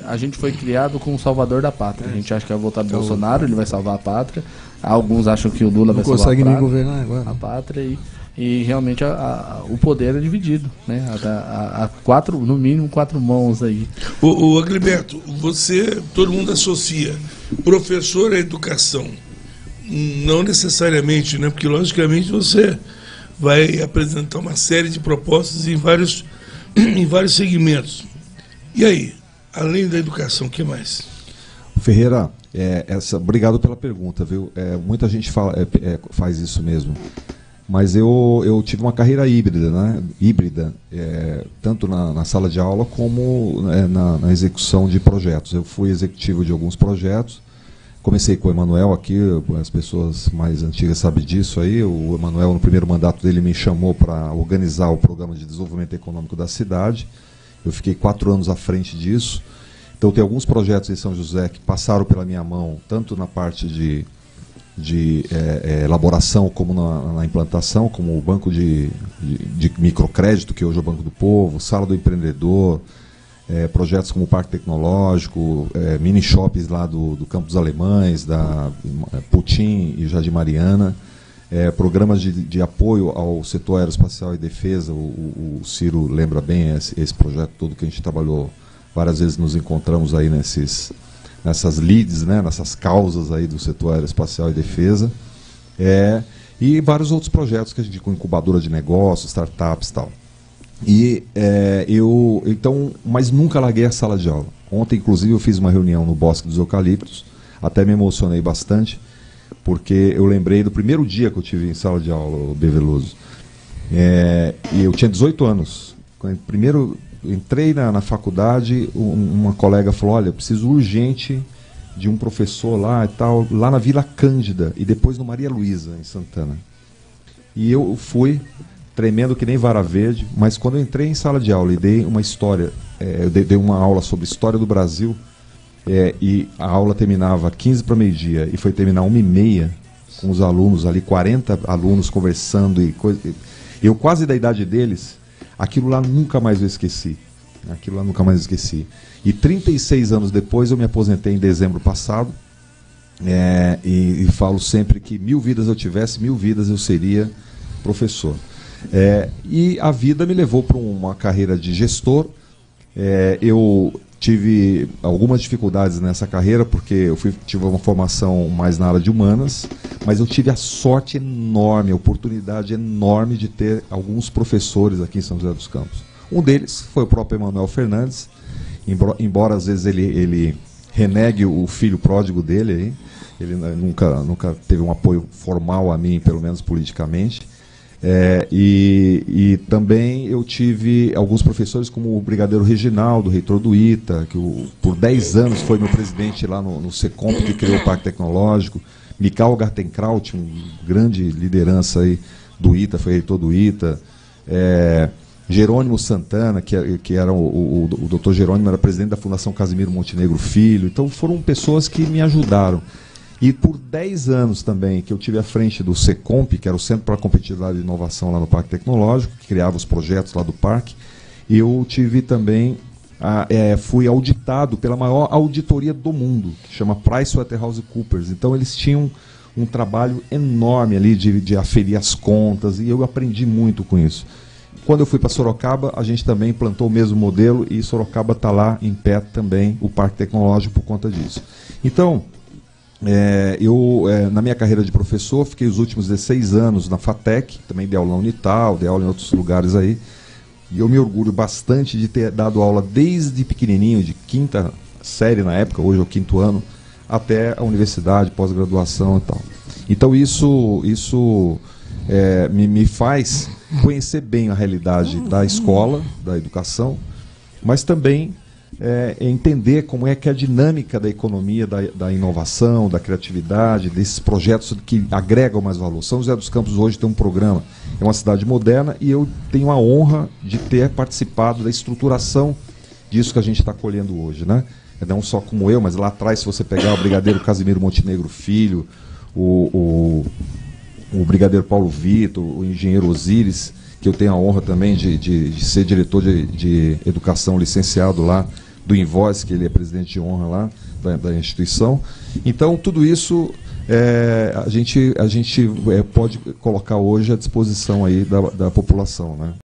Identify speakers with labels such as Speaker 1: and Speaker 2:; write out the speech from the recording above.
Speaker 1: A gente foi criado com o salvador da pátria. A gente acha que vai votar Bolsonaro, ele vai salvar a pátria. Alguns acham que o Lula vai salvar
Speaker 2: consegue nem governar agora.
Speaker 1: a pátria. E realmente o poder é dividido, né? A quatro, no mínimo 4 mãos aí.
Speaker 3: O Agriberto, todo mundo associa professor à educação. Não necessariamente, né? Porque logicamente você vai apresentar uma série de propostas em vários segmentos. E aí, além da educação, o que mais?
Speaker 4: Ferreira, obrigado pela pergunta, viu? Muita gente faz isso mesmo. Mas eu tive uma carreira híbrida, né? Tanto na sala de aula como na execução de projetos. Eu fui executivo de alguns projetos. Comecei com o Emanuel aqui, as pessoas mais antigas sabem disso aí. O Emanuel, no primeiro mandato dele, me chamou para organizar o programa de desenvolvimento econômico da cidade. Eu fiquei 4 anos à frente disso. Então tem alguns projetos em São José que passaram pela minha mão, tanto na parte de elaboração como na implantação, como o banco de microcrédito, que hoje é o Banco do Povo, Sala do Empreendedor, projetos como o Parque Tecnológico, mini shoppings lá do Campos Alemães, da Putim e Jardim Mariana, programas de apoio ao setor aeroespacial e defesa. O Ciro lembra bem esse projeto todo que a gente trabalhou várias vezes, nos encontramos aí nessas leads, né, nessas causas aí do setor aeroespacial e defesa, e vários outros projetos que a gente, com incubadora de negócios, startups e tal. Mas nunca larguei a sala de aula. Ontem, inclusive, eu fiz uma reunião no Bosque dos Eucaliptos, até me emocionei bastante, porque eu lembrei do primeiro dia que eu tive em sala de aula, o B. Veloso. E eu tinha 18 anos. Primeiro entrei na faculdade, uma colega falou: olha, eu preciso urgente de um professor lá e tal, lá na Vila Cândida, e depois no Maria Luísa, em Santana. E eu fui, tremendo que nem vara verde, mas quando eu entrei em sala de aula e dei uma história, eu dei uma aula sobre história do Brasil, e a aula terminava 15 para meio-dia, e foi terminar 1h30, com os alunos ali, 40 alunos conversando, eu quase da idade deles. Aquilo lá nunca mais eu esqueci. E 36 anos depois eu me aposentei em dezembro passado. E falo sempre que 1000 vidas eu tivesse, 1000 vidas eu seria professor. E a vida me levou para uma carreira de gestor. Eu tive algumas dificuldades nessa carreira, porque eu tive uma formação mais na área de humanas, mas eu tive a sorte enorme, a oportunidade enorme de ter alguns professores aqui em São José dos Campos. Um deles foi o próprio Emanuel Fernandes, embora às vezes ele renegue o filho pródigo dele, aí, ele nunca teve um apoio formal a mim, pelo menos politicamente. E também eu tive alguns professores como o brigadeiro Reginaldo, reitor do ITA, que por 10 anos foi meu presidente lá no Secomp, que criou o Parque Tecnológico. Mikhail Gartenkraut, grande liderança aí do ITA, foi reitor do ITA. Jerônimo Santana, que era o doutor Jerônimo, era presidente da Fundação Casimiro Montenegro Filho. Então foram pessoas que me ajudaram. E por 10 anos também que eu tive à frente do Secomp, que era o Centro para a Competitividade e Inovação lá no Parque Tecnológico, que criava os projetos lá do parque, eu tive também, fui auditado pela maior auditoria do mundo, que chama PricewaterhouseCoopers. Então eles tinham um trabalho enorme ali de aferir as contas, e eu aprendi muito com isso. Quando eu fui para Sorocaba, a gente também implantou o mesmo modelo, e Sorocaba está lá em pé também, o Parque Tecnológico, por conta disso. Então, na minha carreira de professor, fiquei os últimos 16 anos na FATEC, também dei aula na Unital, dei aula em outros lugares aí, e eu me orgulho bastante de ter dado aula desde pequenininho, de 5ª série na época, hoje é o 5º ano, até a universidade, pós-graduação e tal. Então isso me faz conhecer bem a realidade da escola, da educação, mas também entender como é que a dinâmica da economia, da inovação, da criatividade, desses projetos que agregam mais valor. São José dos Campos hoje tem um programa, é uma cidade moderna, e eu tenho a honra de ter participado da estruturação disso que a gente está colhendo hoje, né? Não só como eu, mas lá atrás, se você pegar o brigadeiro Casimiro Montenegro Filho, o brigadeiro Paulo Vitor, o engenheiro Osíris, que eu tenho a honra também de ser diretor de educação licenciado lá do Invoice, que ele é presidente de honra lá da instituição. Então, tudo isso a gente pode colocar hoje à disposição aí da população, né?